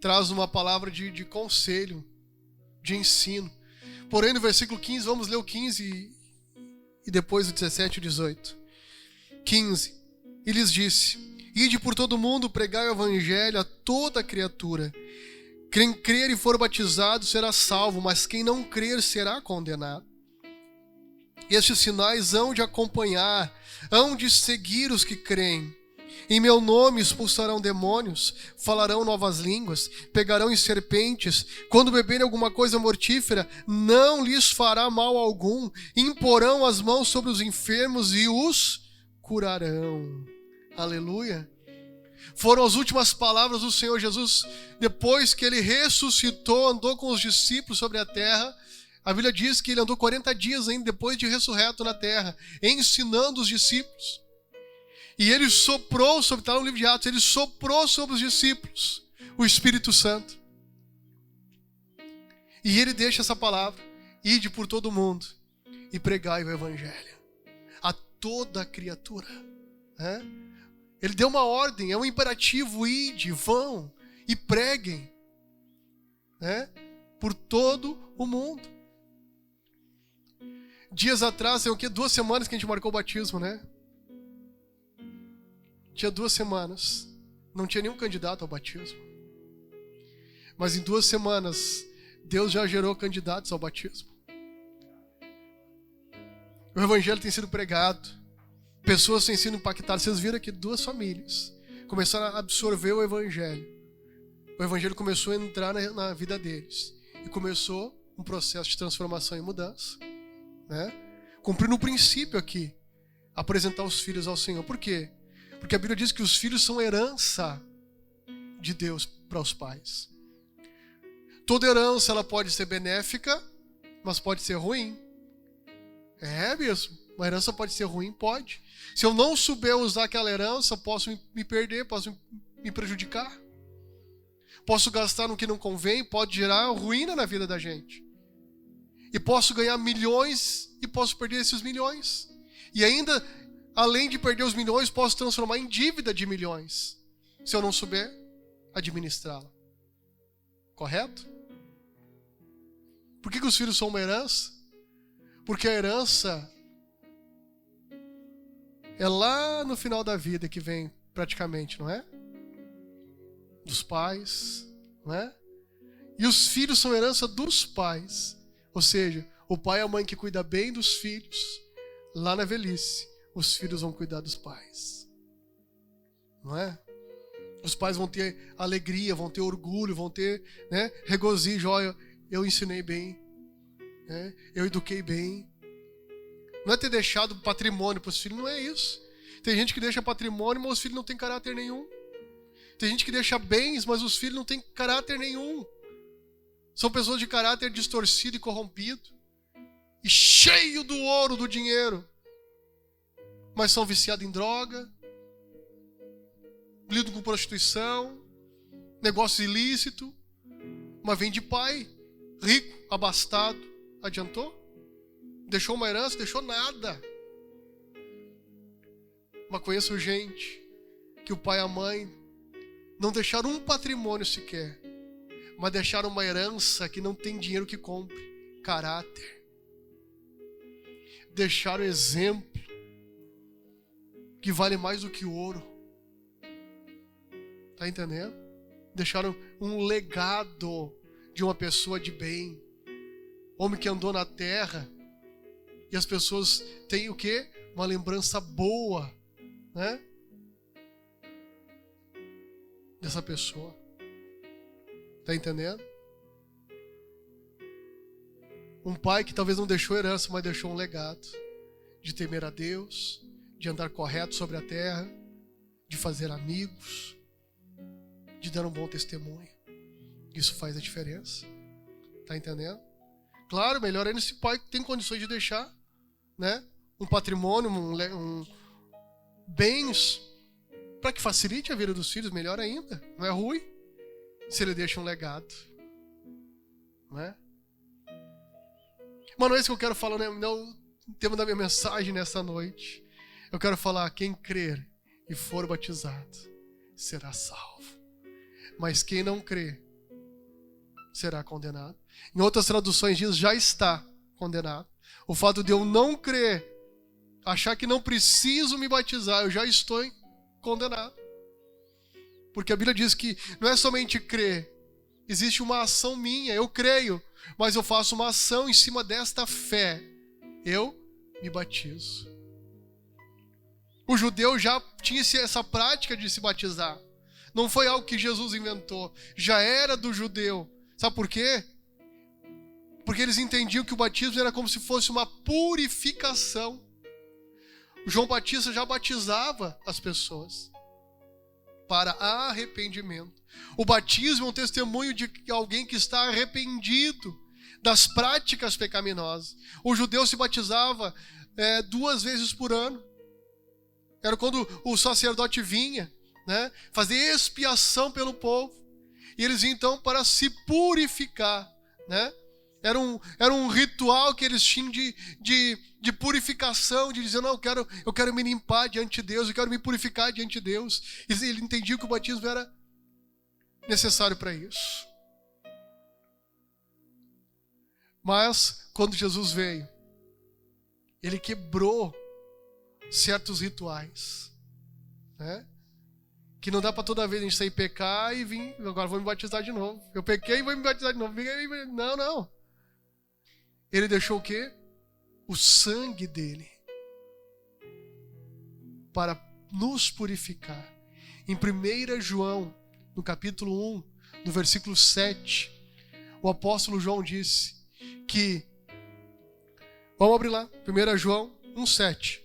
traz uma palavra de conselho, de ensino. Porém, no versículo 15, vamos ler o 15 e depois o 17 e o 18. 15. E lhes disse: ide por todo mundo, pregai o evangelho a toda criatura. Quem crer e for batizado será salvo, mas quem não crer será condenado. E estes sinais hão de acompanhar, hão de seguir os que creem. Em meu nome expulsarão demônios, falarão novas línguas, pegarão em serpentes. Quando beberem alguma coisa mortífera, não lhes fará mal algum. Imporão as mãos sobre os enfermos e os curarão. Aleluia. Foram as últimas palavras do Senhor Jesus, depois que ele ressuscitou, andou com os discípulos sobre a terra. A Bíblia diz que ele andou 40 dias ainda depois de ressurreto na terra, ensinando os discípulos. E ele soprou, está no livro de Atos, ele soprou sobre os discípulos o Espírito Santo. E ele deixa essa palavra: ide por todo mundo e pregai o evangelho a toda criatura. Ele deu uma ordem, é um imperativo: ide, vão e preguem, por todo o mundo. Dias atrás, 2 semanas que a gente marcou o batismo, Tinha 2 semanas, não tinha nenhum candidato ao batismo. Mas em 2 semanas, Deus já gerou candidatos ao batismo. O evangelho tem sido pregado, pessoas têm sido impactadas. Vocês viram aqui 2 famílias começaram a absorver o evangelho. O evangelho começou a entrar na vida deles. E começou um processo de transformação e mudança. Cumprindo o princípio aqui: apresentar os filhos ao Senhor. Por quê? Porque a Bíblia diz que os filhos são herança de Deus para os pais. Toda herança ela pode ser benéfica, mas pode ser ruim. É mesmo. Uma herança pode ser ruim? Pode. Se eu não souber usar aquela herança, posso me perder, posso me prejudicar. Posso gastar no que não convém, pode gerar ruína na vida da gente. E posso ganhar milhões e posso perder esses milhões. E ainda, além de perder os milhões, posso transformar em dívida de milhões, se eu não souber administrá-la. Correto? Por que os filhos são uma herança? Porque a herança é lá no final da vida que vem, praticamente, não é? Dos pais, não é? E os filhos são herança dos pais. Ou seja, o pai e a mãe que cuida bem dos filhos, lá na velhice, os filhos vão cuidar dos pais. Não é? Os pais vão ter alegria, vão ter orgulho, vão ter regozijo. Olha, eu ensinei bem, eu eduquei bem. Não é ter deixado patrimônio para os filhos, não é isso. Tem gente que deixa patrimônio, mas os filhos não têm caráter nenhum. Tem gente que deixa bens, mas os filhos não têm caráter nenhum. São pessoas de caráter distorcido e corrompido. E cheio do ouro, do dinheiro. Mas são viciados em droga. Lidam com prostituição. Negócio ilícito. Mas vem de pai. Rico, abastado. Adiantou? Deixou uma herança? Deixou nada. Mas conheço gente que o pai e a mãe não deixaram um patrimônio sequer, mas deixaram uma herança que não tem dinheiro que compre. Caráter. Deixaram exemplo que vale mais do que ouro. Tá entendendo? Deixaram um legado de uma pessoa de bem. Homem que andou na terra. E as pessoas têm o quê? Uma lembrança boa, dessa pessoa. Tá entendendo? Um pai que talvez não deixou herança, mas deixou um legado de temer a Deus, de andar correto sobre a terra, de fazer amigos, de dar um bom testemunho. Isso faz a diferença. Tá entendendo? Claro, melhor ainda se o pai tem condições de deixar, um patrimônio, bens, para que facilite a vida dos filhos, melhor ainda. Não é ruim se ele deixa um legado. Não é? Mas não é isso que eu quero falar, não, o tema da minha mensagem nessa noite. Eu quero falar: quem crer e for batizado será salvo. Mas quem não crer será condenado. Em outras traduções diz, já está condenado. O fato de eu não crer, achar que não preciso me batizar, eu já estou condenado. Porque a Bíblia diz que não é somente crer, existe uma ação minha, eu creio, mas eu faço uma ação em cima desta fé. Eu me batizo. O judeu já tinha essa prática de se batizar. Não foi algo que Jesus inventou, já era do judeu. Sabe por quê? Porque eles entendiam que o batismo era como se fosse uma purificação. O João Batista já batizava as pessoas para arrependimento. O batismo é um testemunho de alguém que está arrependido das práticas pecaminosas. O judeu se batizava 2 vezes por ano. Era quando o sacerdote vinha, né, fazer expiação pelo povo. E eles iam então para se purificar, né? Era um ritual que eles tinham de purificação, de dizer, não, eu quero me limpar diante de Deus, eu quero me purificar diante de Deus. E ele entendia que o batismo era necessário para isso. Mas, quando Jesus veio, ele quebrou certos rituais, né? Que não dá para toda vez a gente sair pecar e vir, agora vou me batizar de novo. Eu pequei e vou me batizar de novo. Não. Ele deixou o quê? O sangue dele para nos purificar. Em 1 João, no capítulo 1, no versículo 7, o apóstolo João disse que... Vamos abrir lá, 1 João 1,7.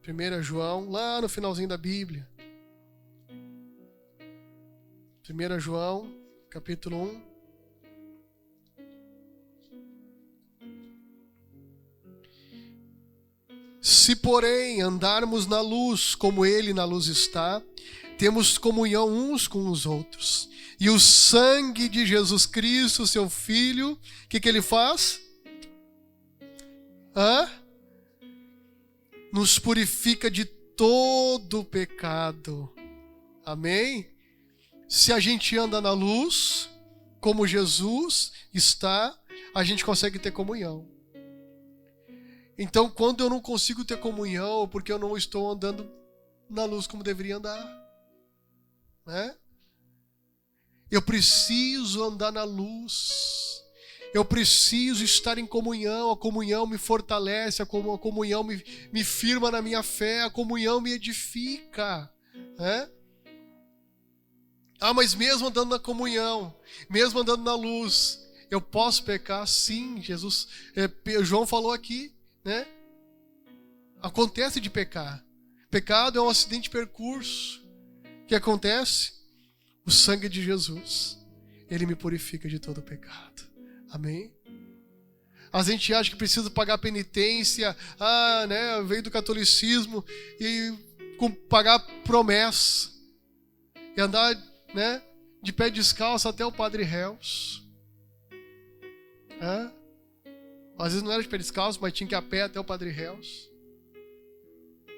1 João, lá no finalzinho da Bíblia. 1 João, capítulo 1. Se, porém, andarmos na luz, como Ele na luz está, temos comunhão uns com os outros. E o sangue de Jesus Cristo, seu Filho, o que Ele faz? Nos purifica de todo pecado. Amém? Se a gente anda na luz, como Jesus está, a gente consegue ter comunhão. Então, quando eu não consigo ter comunhão, porque eu não estou andando na luz como deveria andar, né? Eu preciso andar na luz. Eu preciso estar em comunhão. A comunhão me fortalece, a comunhão me firma na minha fé, a comunhão me edifica, né? Mas mesmo andando na comunhão, mesmo andando na luz, eu posso pecar? Sim, João falou aqui, né? Acontece de pecar. Pecado é um acidente de percurso. O que acontece? O sangue de Jesus, ele me purifica de todo pecado. Amém? A gente acha que precisa pagar penitência, né? Veio do catolicismo e pagar promessa e andar, né, de pé descalço até o Padre Réus. Às vezes não era de pé descalço, mas tinha que ir a pé até o Padre Réus,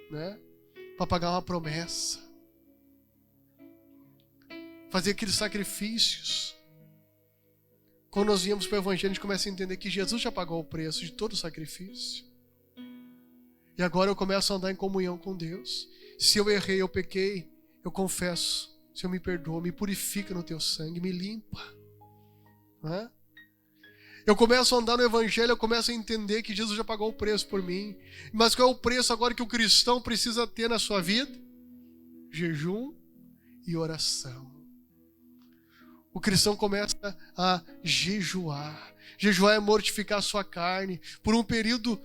né? Para pagar uma promessa, fazer aqueles sacrifícios. Quando nós viemos para o Evangelho, a gente começa a entender que Jesus já pagou o preço de todo o sacrifício. E agora eu começo a andar em comunhão com Deus. Se eu errei, eu pequei, eu confesso. Senhor, me perdoa, me purifica no teu sangue, me limpa. Né? Eu começo a andar no Evangelho, eu começo a entender que Jesus já pagou o preço por mim. Mas qual é o preço agora que o cristão precisa ter na sua vida? Jejum e oração. O cristão começa a jejuar. Jejuar é mortificar a sua carne por um período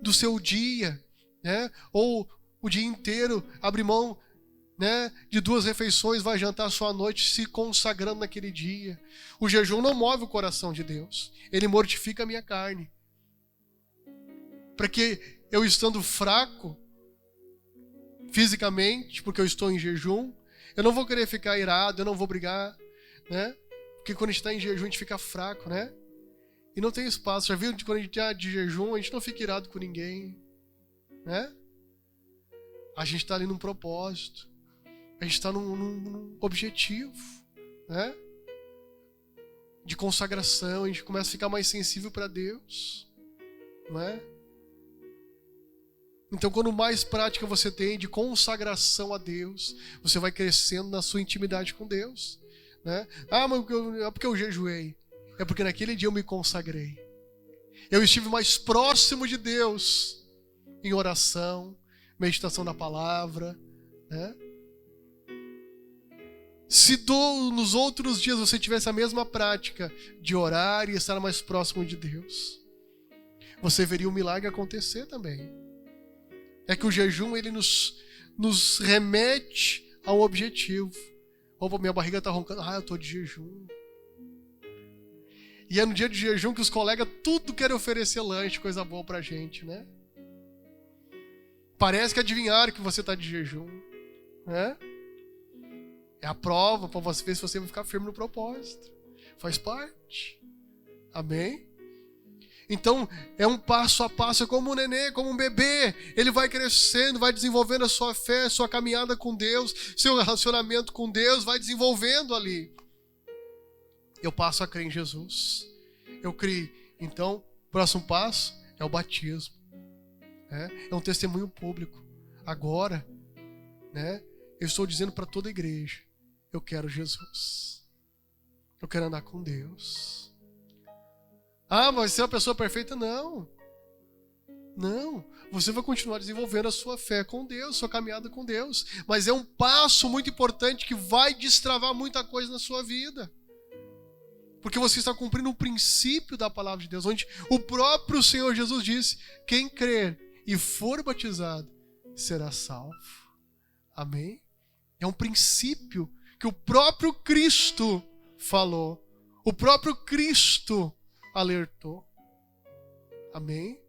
do seu dia, né? Ou o dia inteiro, abre mão, né, de 2 refeições, vai jantar só à noite, se consagrando naquele dia. O jejum não move o coração de Deus. Ele mortifica a minha carne. Para que eu, estando fraco fisicamente, porque eu estou em jejum, eu não vou querer ficar irado, eu não vou brigar, né? Porque quando a gente está em jejum, a gente fica fraco, né? E não tem espaço. Já viu que quando a gente está de jejum, a gente não fica irado com ninguém, né? A gente está ali num propósito. A gente está num objetivo, né? De consagração, a gente começa a ficar mais sensível para Deus, não é? Então, quando mais prática você tem de consagração a Deus, você vai crescendo na sua intimidade com Deus, né? Mas é porque eu jejuei. É porque naquele dia eu me consagrei. Eu estive mais próximo de Deus em oração, meditação da palavra, né? Se nos outros dias você tivesse a mesma prática de orar e estar mais próximo de Deus, você veria o milagre acontecer também. É que o jejum, ele nos remete a um objetivo. Opa, minha barriga está roncando. Eu estou de jejum. E é no dia de jejum que os colegas tudo querem oferecer lanche, coisa boa pra gente, né? Parece que adivinharam que você está de jejum, né? É a prova para você ver se você vai ficar firme no propósito. Faz parte. Amém? Então, é um passo a passo, é como um nenê, como um bebê. Ele vai crescendo, vai desenvolvendo a sua fé, sua caminhada com Deus, seu relacionamento com Deus, vai desenvolvendo ali. Eu passo a crer em Jesus. Eu creio. Então, o próximo passo é o batismo. É um testemunho público. Agora, né, eu estou dizendo para toda a igreja, eu quero Jesus. Eu quero andar com Deus. Mas você é uma pessoa perfeita? Não. Não. Você vai continuar desenvolvendo a sua fé com Deus, sua caminhada com Deus. Mas é um passo muito importante que vai destravar muita coisa na sua vida. Porque você está cumprindo um princípio da palavra de Deus, onde o próprio Senhor Jesus disse, quem crer e for batizado será salvo. Amém? É um princípio que o próprio Cristo falou. O próprio Cristo alertou. Amém?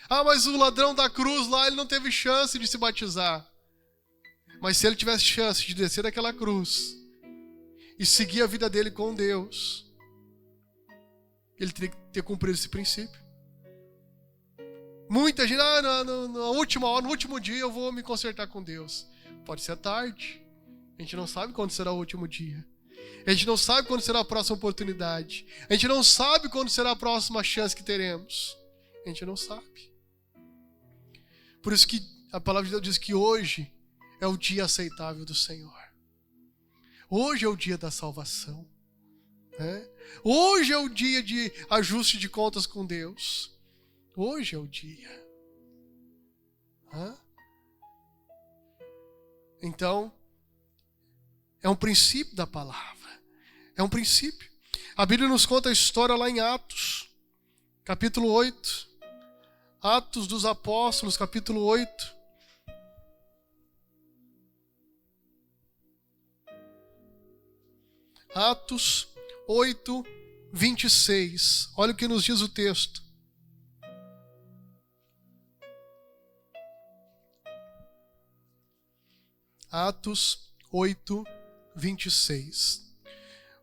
Mas o ladrão da cruz lá, ele não teve chance de se batizar. Mas se ele tivesse chance de descer daquela cruz e seguir a vida dele com Deus, ele teria que ter cumprido esse princípio. Muita gente, na última hora, no último dia eu vou me consertar com Deus. Pode ser tarde. A gente não sabe quando será o último dia. A gente não sabe quando será a próxima oportunidade. A gente não sabe quando será a próxima chance que teremos. A gente não sabe. Por isso que a palavra de Deus diz que hoje é o dia aceitável do Senhor. Hoje é o dia da salvação. Né? Hoje é o dia de ajuste de contas com Deus. Hoje é o dia. Então, é um princípio da palavra. É um princípio. A Bíblia nos conta a história lá em Atos, capítulo 8. Atos dos Apóstolos, capítulo 8. Atos 8, 26. Olha o que nos diz o texto. Atos 8, 26.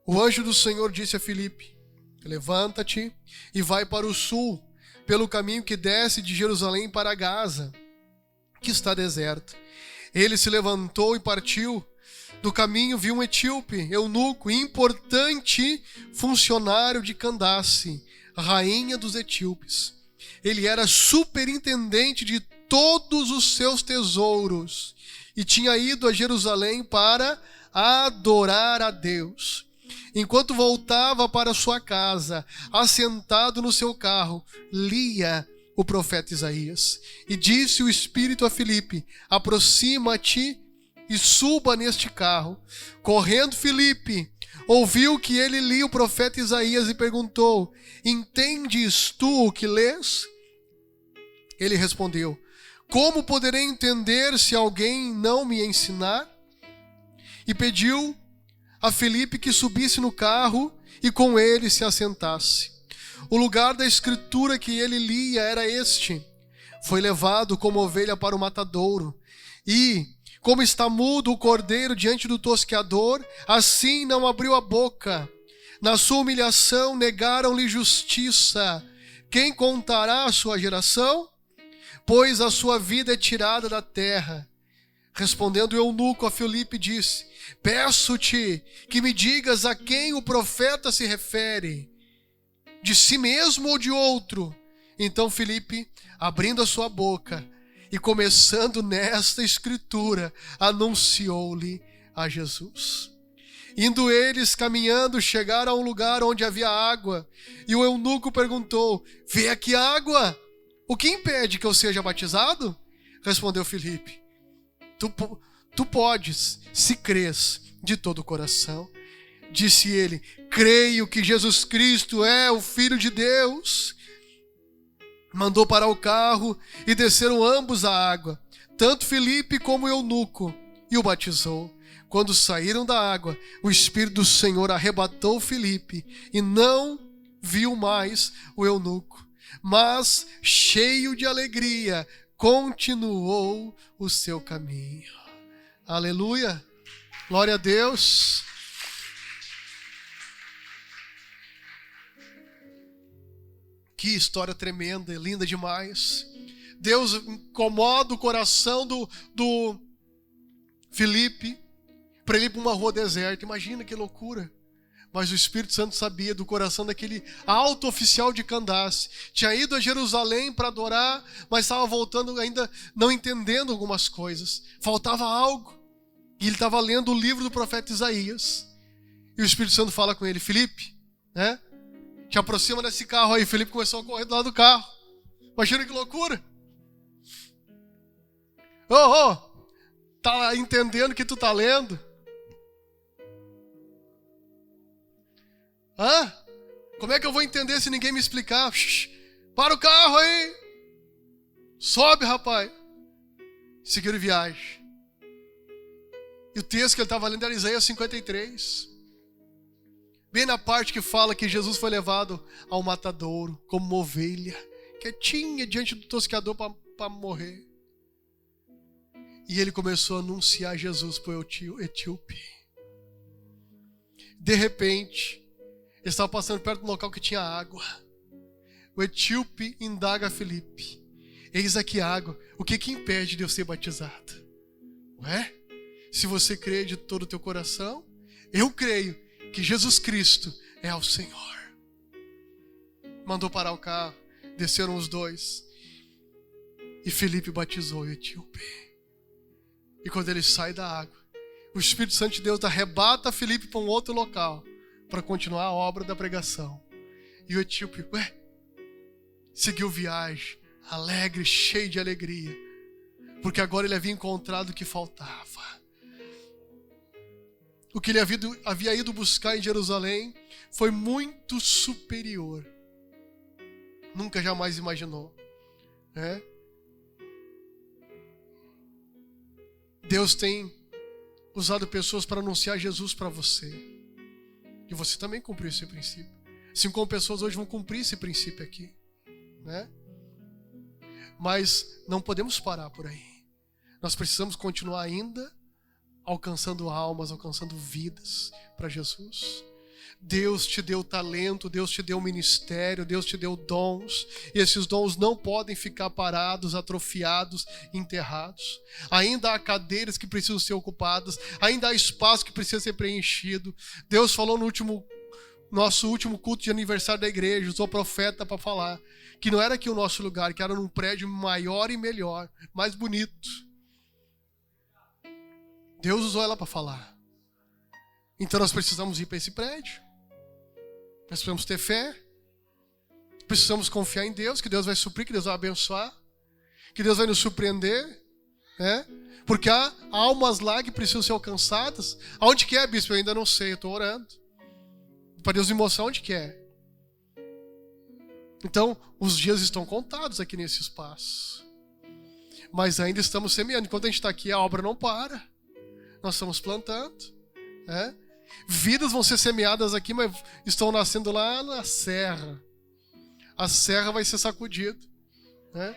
O anjo do Senhor disse a Filipe, levanta-te e vai para o sul, pelo caminho que desce de Jerusalém para Gaza, que está deserto. Ele se levantou e partiu. Do caminho viu um etíope, eunuco, importante funcionário de Candace, rainha dos etíopes. Ele era superintendente de todos os seus tesouros e tinha ido a Jerusalém para adorar a Deus. Enquanto voltava para sua casa, assentado no seu carro, lia o profeta Isaías. E disse o Espírito a Filipe, aproxima-te e suba neste carro. Correndo Filipe, ouviu que ele lia o profeta Isaías e perguntou, entendes tu o que lês? Ele respondeu, como poderei entender se alguém não me ensinar? E pediu a Filipe que subisse no carro e com ele se assentasse. O lugar da escritura que ele lia era este: foi levado como ovelha para o matadouro, e, como está mudo o cordeiro diante do tosqueador, assim não abriu a boca. Na sua humilhação negaram-lhe justiça. Quem contará a sua geração? Pois a sua vida é tirada da terra. Respondendo o eunuco a Filipe, disse: peço-te que me digas a quem o profeta se refere, de si mesmo ou de outro. Então Filipe, abrindo a sua boca e começando nesta escritura, anunciou-lhe a Jesus. Indo eles caminhando, chegaram a um lugar onde havia água, e o eunuco perguntou: vê aqui água, o que impede que eu seja batizado? Respondeu Filipe: tu podes, se crês de todo o coração. Disse ele: creio que Jesus Cristo é o Filho de Deus. Mandou parar o carro e desceram ambos à água, tanto Filipe como o eunuco, e o batizou. Quando saíram da água, o Espírito do Senhor arrebatou Filipe e não viu mais o eunuco, mas, cheio de alegria, continuou o seu caminho. Aleluia! Glória a Deus! Que história tremenda, linda demais. Deus incomoda o coração do Filipe para ele ir para uma rua deserta. Imagina que loucura. Mas o Espírito Santo sabia do coração daquele alto oficial de Candace. Tinha ido a Jerusalém para adorar, mas estava voltando ainda não entendendo algumas coisas. Faltava algo. E ele estava lendo o livro do profeta Isaías. E o Espírito Santo fala com ele: Filipe, né? Te aproxima desse carro aí. Filipe começou a correr do lado do carro. Imagina que loucura. Tá entendendo o que tu tá lendo? Como é que eu vou entender se ninguém me explicar? Para o carro aí. Sobe, rapaz. Seguiram viagem. E o texto que ele estava lendo era Isaías 53. Bem na parte que fala que Jesus foi levado ao matadouro, como uma ovelha, quietinha diante do tosqueador para morrer. E ele começou a anunciar Jesus para o etíope. De repente, ele estava passando perto de um local que tinha água. O etíope indaga a Filipe: eis aqui água, o que impede de eu ser batizado? Ué? Se você crê de todo o teu coração, eu creio que Jesus Cristo é o Senhor. Mandou parar o carro, desceram os dois, e Filipe batizou o etíope. E quando ele sai da água, o Espírito Santo de Deus arrebata Filipe para um outro local, para continuar a obra da pregação. E o etíope, seguiu viagem, alegre, cheio de alegria, porque agora ele havia encontrado o que faltava. O que ele havia ido buscar em Jerusalém foi muito superior. Nunca jamais imaginou. Né? Deus tem usado pessoas para anunciar Jesus para você. E você também cumpriu esse princípio. Assim como pessoas hoje vão cumprir esse princípio aqui. Né? Mas não podemos parar por aí. Nós precisamos continuar ainda alcançando almas, alcançando vidas para Jesus. Deus te deu talento, Deus te deu ministério, Deus te deu dons, e esses dons não podem ficar parados, atrofiados, enterrados. Ainda há cadeiras que precisam ser ocupadas, ainda há espaço que precisa ser preenchido. Deus falou no nosso último culto de aniversário da igreja, usou profeta para falar que não era aqui o nosso lugar, que era num prédio maior e melhor, mais bonito. Deus usou ela para falar. Então nós precisamos ir para esse prédio. Nós precisamos ter fé. Precisamos confiar em Deus, que Deus vai suprir, que Deus vai abençoar, que Deus vai nos surpreender. Né? Porque há almas lá que precisam ser alcançadas. Aonde que é, bispo? Eu ainda não sei, eu estou orando. Para Deus me mostrar onde que é. Então, os dias estão contados aqui nesse espaço. Mas ainda estamos semeando. Enquanto a gente está aqui, a obra não para. Nós estamos plantando. Né? Vidas vão ser semeadas aqui, mas estão nascendo lá na serra. A serra vai ser sacudida. Né?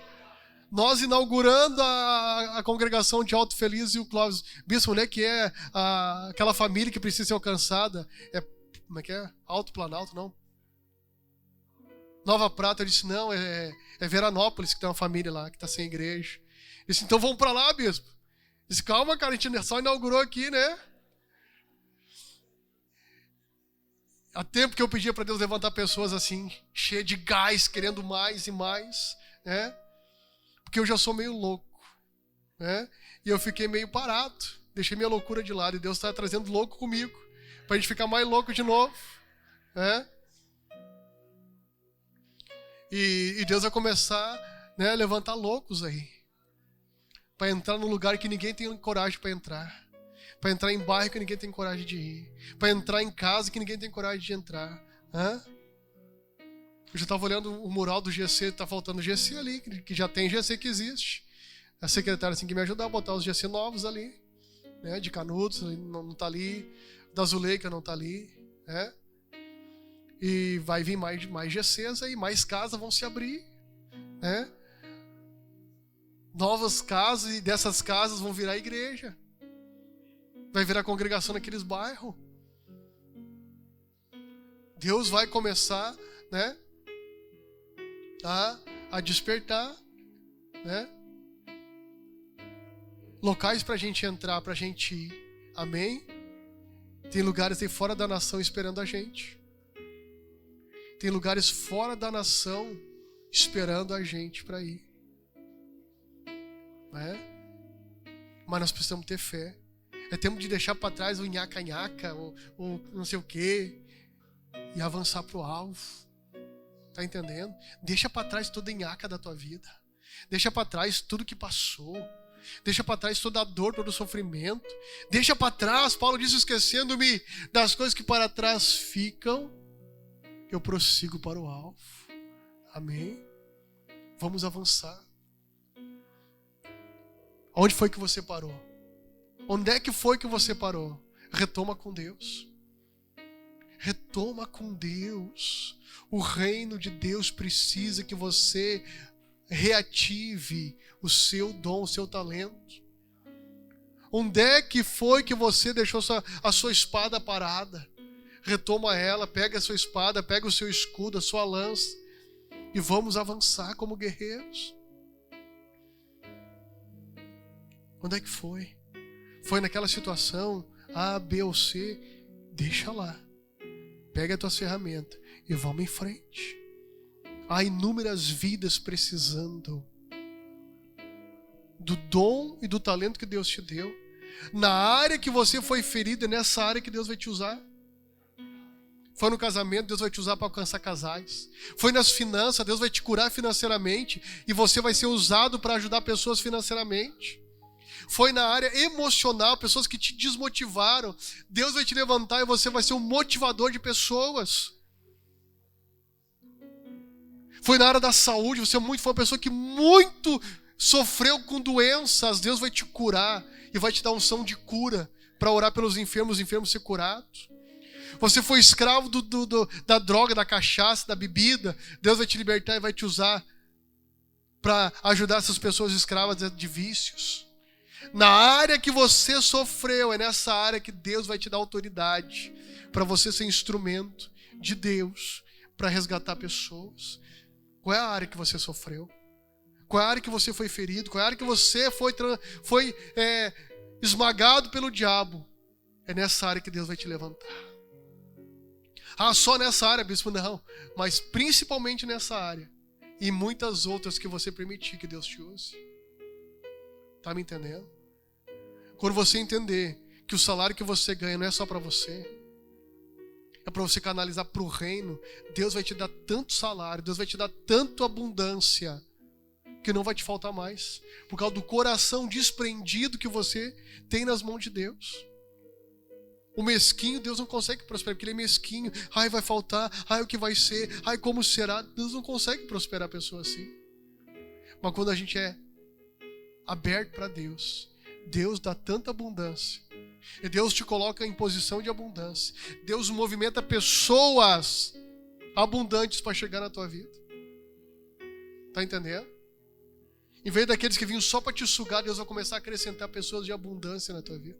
Nós inaugurando a congregação de Alto Feliz e o Clóvis. Bispo, né, que é aquela família que precisa ser alcançada. Como é que é? Alto Planalto, não? Nova Prata. Eu disse, não, é Veranópolis que tem uma família lá, que está sem igreja. Eu disse, então vamos para lá, bispo. Disse, calma, cara, a gente só inaugurou aqui, né? Há tempo que eu pedia para Deus levantar pessoas assim, cheias de gás, querendo mais e mais, né? Porque eu já sou meio louco, né? E eu fiquei meio parado, deixei minha loucura de lado e Deus está trazendo louco comigo, para a gente ficar mais louco de novo, né? E Deus vai começar, né, a levantar loucos aí, para entrar num lugar que ninguém tem coragem para entrar. Para entrar em bairro que ninguém tem coragem de ir. Para entrar em casa que ninguém tem coragem de entrar. Hã? Eu já estava olhando o mural do GC, tá faltando GC ali, que já tem GC que existe. A secretária assim que me ajudar a botar os GC novos ali, né? De Canudos, não tá ali. Da Zuleika não tá ali, né? E vai vir mais GCs aí, mais casas vão se abrir, né? Novas casas, e dessas casas vão virar igreja. Vai virar congregação naqueles bairros. Deus vai começar, né, a despertar, né, locais pra gente entrar, pra gente ir. Amém? Tem lugares aí fora da nação esperando a gente. Tem lugares fora da nação esperando a gente pra ir. Né? Mas nós precisamos ter fé. É tempo de deixar para trás o nhaca-nhaca, ou não sei o quê, e avançar pro alvo. Tá entendendo? Deixa para trás toda a nhaca da tua vida. Deixa para trás tudo que passou. Deixa para trás toda a dor, todo o sofrimento. Deixa para trás, Paulo disse, esquecendo-me das coisas que para trás ficam, eu prossigo para o alvo. Amém? Vamos avançar. Onde foi que você parou? Onde é que foi que você parou? Retoma com Deus. Retoma com Deus. O reino de Deus precisa que você reative o seu dom, o seu talento. Onde é que foi que você deixou a sua espada parada? Retoma ela, pega a sua espada, pega o seu escudo, a sua lança e vamos avançar como guerreiros. Onde é que foi? Foi naquela situação A, B ou C? Deixa lá. Pega as tuas ferramentas e vamos em frente. Há inúmeras vidas precisando do dom e do talento que Deus te deu. Na área que você foi ferido, é nessa área que Deus vai te usar. Foi no casamento, Deus vai te usar para alcançar casais. Foi nas finanças, Deus vai te curar financeiramente e você vai ser usado para ajudar pessoas financeiramente. Foi na área emocional, pessoas que te desmotivaram. Deus vai te levantar e você vai ser um motivador de pessoas. Foi na área da saúde, você foi uma pessoa que muito sofreu com doenças. Deus vai te curar e vai te dar unção de cura para orar pelos enfermos, os enfermos ser curados. Você foi escravo da droga, da cachaça, da bebida. Deus vai te libertar e vai te usar para ajudar essas pessoas escravas de vícios. Na área que você sofreu, é nessa área que Deus vai te dar autoridade para você ser instrumento de Deus para resgatar pessoas. Qual é a área que você sofreu? Qual é a área que você foi ferido? Qual é a área que você foi esmagado pelo diabo? É nessa área que Deus vai te levantar. Ah, só nessa área, bispo? Não, mas principalmente nessa área e muitas outras que você permitir que Deus te use. Tá me entendendo? Quando você entender que o salário que você ganha não é só para você, é para você canalizar para o reino, Deus vai te dar tanto salário, Deus vai te dar tanto abundância, que não vai te faltar mais, por causa do coração desprendido que você tem nas mãos de Deus. O mesquinho, Deus não consegue prosperar, porque ele é mesquinho. Ai, vai faltar, ai, o que vai ser, ai, como será? Deus não consegue prosperar a pessoa assim. Mas quando a gente é aberto para Deus, Deus dá tanta abundância. E Deus te coloca em posição de abundância. Deus movimenta pessoas abundantes para chegar na tua vida. Tá entendendo? Em vez daqueles que vinham só para te sugar, Deus vai começar a acrescentar pessoas de abundância na tua vida.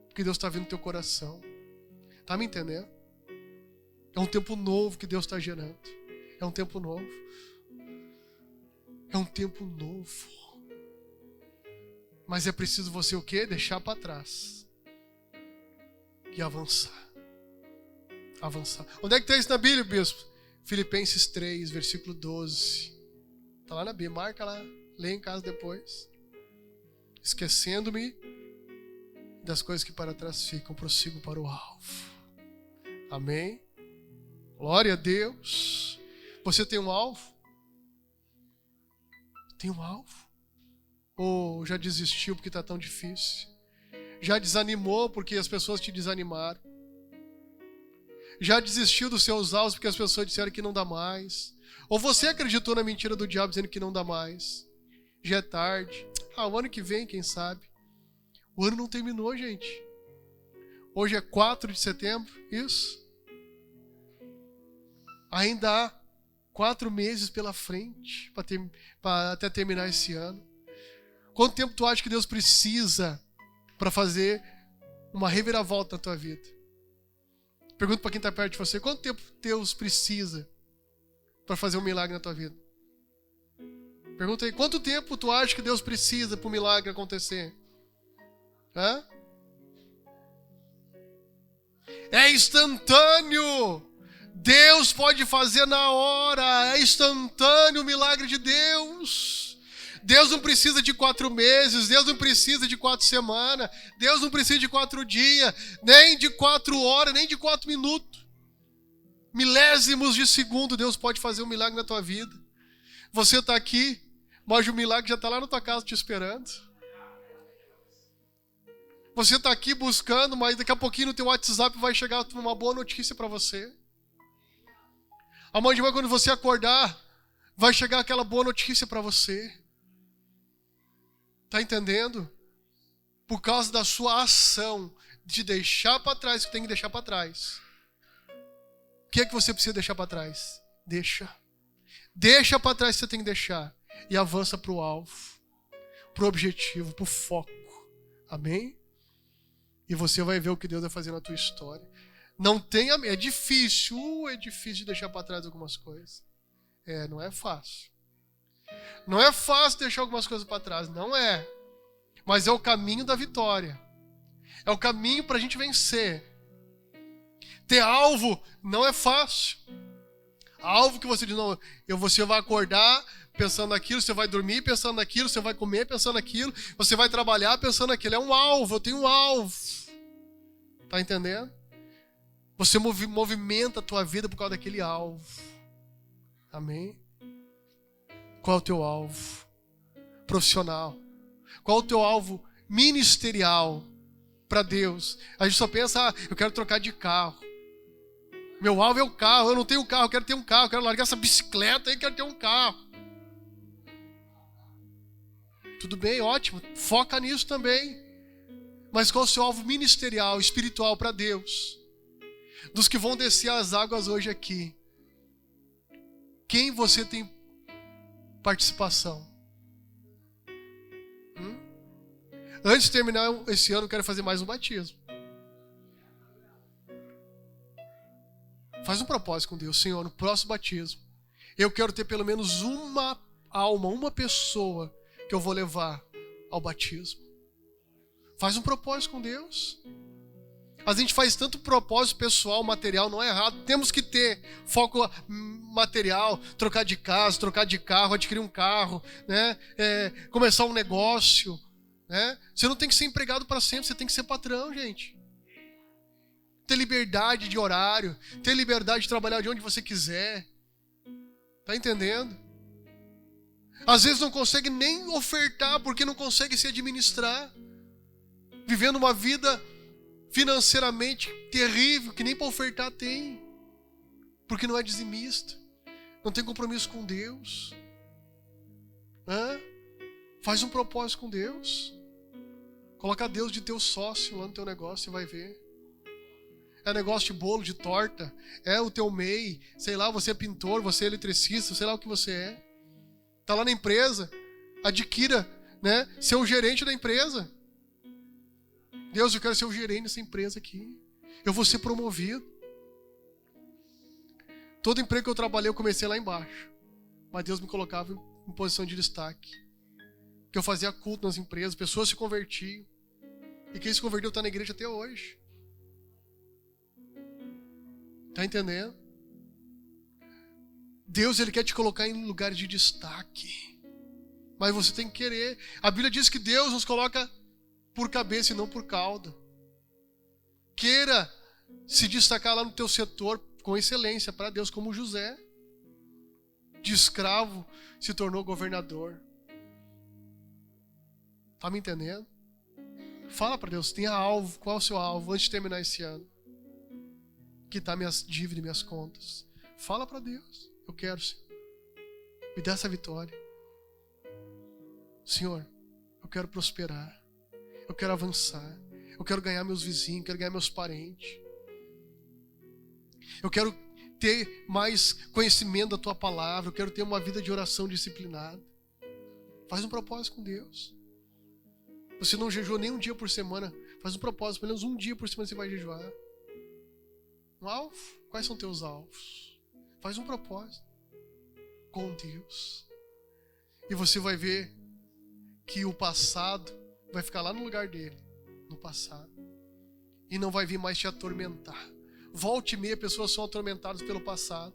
Porque Deus está vendo o teu coração. Tá me entendendo? É um tempo novo que Deus está gerando. É um tempo novo. É um tempo novo. Mas é preciso você o quê? Deixar para trás. E avançar. Avançar. Onde é que tem isso na Bíblia, bispo? Filipenses 3, versículo 12. Está lá na Bíblia. Marca lá. Lê em casa depois. Esquecendo-me das coisas que para trás ficam, prossigo para o alvo. Amém? Glória a Deus. Você tem um alvo? Tem um alvo? Ou já desistiu porque está tão difícil? Já desanimou porque as pessoas te desanimaram? Já desistiu dos seus alvos porque as pessoas disseram que não dá mais? Ou você acreditou na mentira do diabo dizendo que não dá mais? Já é tarde. O ano que vem, quem sabe? O ano não terminou, gente. Hoje é 4 de setembro, isso? Ainda há 4 meses pela frente para até terminar esse ano. Quanto tempo tu acha que Deus precisa para fazer uma reviravolta na tua vida? Pergunta para quem está perto de você. Quanto tempo Deus precisa para fazer um milagre na tua vida? Pergunta aí. Quanto tempo tu acha que Deus precisa para o milagre acontecer? É instantâneo. Deus pode fazer na hora. É instantâneo o milagre de Deus. Deus não precisa de 4 meses. Deus não precisa de 4 semanas. Deus não precisa de 4 dias. Nem de 4 horas, nem de 4 minutos. Milésimos de segundo Deus pode fazer um milagre na tua vida. Você está aqui, mas o milagre já está lá na tua casa te esperando. Você está aqui buscando, mas daqui a pouquinho no teu WhatsApp vai chegar uma boa notícia para você. Amanhã de manhã, quando você acordar, vai chegar aquela boa notícia para você. Está entendendo? Por causa da sua ação de deixar para trás o que tem que deixar para trás. O que é que você precisa deixar para trás? Deixa. Deixa para trás o que você tem que deixar. E avança para o alvo, para o objetivo, para o foco. Amém? E você vai ver o que Deus vai fazer na tua história. Não tenha... É difícil de deixar para trás algumas coisas. Não é fácil. Não é fácil deixar algumas coisas para trás, não é. Mas é o caminho da vitória. É o caminho para a gente vencer. Ter alvo não é fácil. Alvo que você diz, não, você vai acordar pensando naquilo, você vai dormir pensando naquilo, você vai comer pensando naquilo, você vai trabalhar pensando naquilo. É um alvo, eu tenho um alvo. Tá entendendo? Você movimenta a tua vida por causa daquele alvo. Amém? Qual é o teu alvo profissional? Qual é o teu alvo ministerial para Deus? A gente só pensa, eu quero trocar de carro. Meu alvo é o carro, eu não tenho carro, eu quero ter um carro, eu quero largar essa bicicleta e quero ter um carro. Tudo bem, ótimo, foca nisso também. Mas qual é o seu alvo ministerial, espiritual para Deus? Dos que vão descer as águas hoje aqui, quem você tem participação? Antes de terminar esse ano, eu quero fazer mais um batismo. Faz um propósito com Deus. Senhor, no próximo batismo, eu quero ter pelo menos uma alma, uma pessoa que eu vou levar ao batismo. Faz um propósito com Deus. A gente faz tanto propósito pessoal, material, não é errado. Temos que ter foco material, trocar de casa, trocar de carro, adquirir um carro, né? Começar um negócio, né? Você não tem que ser empregado para sempre, você tem que ser patrão, gente. Ter liberdade de horário, ter liberdade de trabalhar de onde você quiser. Tá entendendo? Às vezes não consegue nem ofertar porque não consegue se administrar. Vivendo uma vida financeiramente terrível, que nem para ofertar tem. Porque não é dizimista. Não tem compromisso com Deus. Faz um propósito com Deus. Coloca Deus de teu sócio lá no teu negócio e vai ver. É negócio de bolo, de torta. É o teu MEI. Sei lá, você é pintor, você é eletricista, sei lá o que você é. Tá lá na empresa. Adquira, né? Ser o gerente da empresa. Deus, eu quero ser o gerente dessa empresa aqui. Eu vou ser promovido. Todo emprego que eu trabalhei, eu comecei lá embaixo. Mas Deus me colocava em posição de destaque. que eu fazia culto nas empresas, pessoas se convertiam. E quem se converteu está na igreja até hoje. Tá entendendo? Deus, Ele quer te colocar em lugares de destaque. Mas você tem que querer. A Bíblia diz que Deus nos coloca por cabeça e não por cauda. Queira se destacar lá no teu setor com excelência para Deus, como José. De escravo se tornou governador. Tá me entendendo? Fala para Deus, tenha alvo, qual é o seu alvo antes de terminar esse ano? Quitar minhas dívidas e minhas contas. Fala para Deus, eu quero, Senhor. Me dá essa vitória. Senhor, eu quero prosperar. Eu quero avançar. Eu quero ganhar meus vizinhos, quero ganhar meus parentes. Eu quero ter mais conhecimento da Tua palavra. Eu quero ter uma vida de oração disciplinada. Faz um propósito com Deus. Você não jejua nem um dia por semana. Faz um propósito, pelo menos um dia por semana você vai jejuar. Um alvo? Quais são teus alvos? Faz um propósito com Deus. E você vai ver que o passado vai ficar lá no lugar dele, no passado. E não vai vir mais te atormentar. Volte e meia, pessoas são atormentadas pelo passado,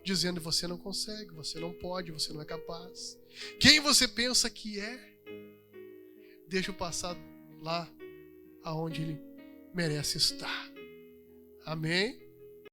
dizendo: você não consegue, você não pode, você não é capaz. Quem você pensa que é? Deixa o passado lá aonde ele merece estar. Amém?